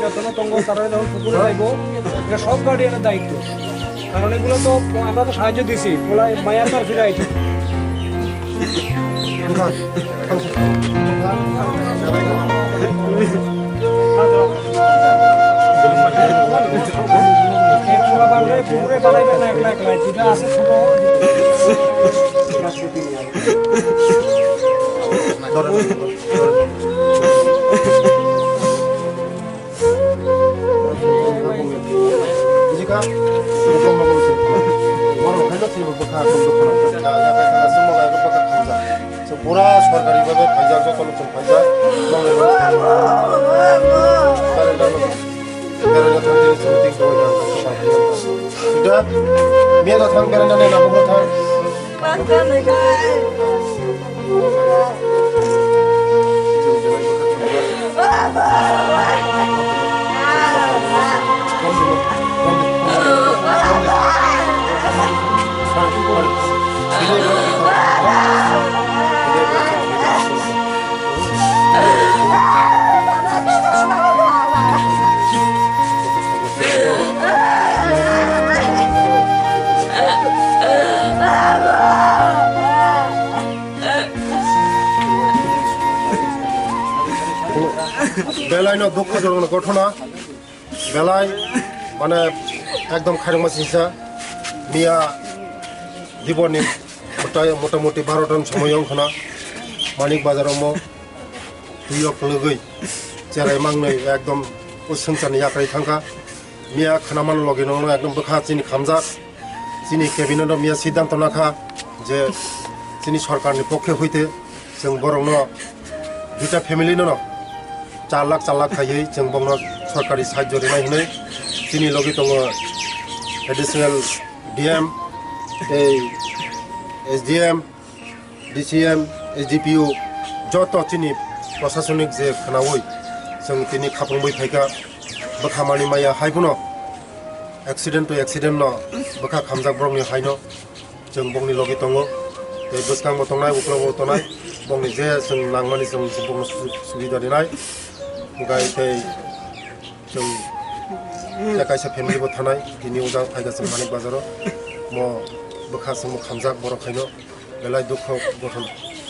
যত্ন তঙ্গ তারা যখন পুকুরে যাইবো এটা সব গার্ডিয়ানের দায়িত্ব কারণ এগুলো তো আমরা তো সাহায্য দিছি ওরা মায়া তো আর ফিরে আইছে পুকুরে বানাইবে না একলা একলা যেটা আছে ছোট jika hukum manusia baru hendak sih bekas untuk penonton ya kayak semua kayak bekas khanja sepura सरकारी भाবে khanja जो kalau cuma khanja mau sudah biar datang kerana nak berhutang বেলায় না দুঃখজনক ঘটনা বেলায় মানে একদম খারাপ হিংসা মিয়া জীবনে মোটামুটি 12 টন সময় অংখনা মানিক বাজারাव দুইয়ক লগै जेरै मांनै एकदम उसंचानि याक्राय थांखा मिया खानामान लगे नंगनो एकदम बखा चिनि खामजा चिनि केबिनेट मिया सिद्धांत नाखा जे चिनि सरकारनि पक्षे हইতে जों बरंनो दुटा फेमिलि न 4 लाख थायै जों बंनो सरकारि साहाय्य रिनाय हनै चिनि लगे दङ additional DM SDM DCM SDPO जत चिनि प्रशासनिक जे खानावै जों तिनि खाफंबै फायखा बखामानि माया हायबनो एक्सिडेंट न बखा खामजाक ब्रंनि हायनो जों बंनि लगे दङ बे बसकांबो दंनाय उक्लबो दंनाय बंनि जे जों नांमानि जों बंनो सुबिदा दिनाय गाय दै जों एकाइसा फेमिलिबो थानाय दिनि उजां फायगासिनो मानिक बाजाराव म बखा जों खामजाक बर' खायनो बेलाय दुख गठन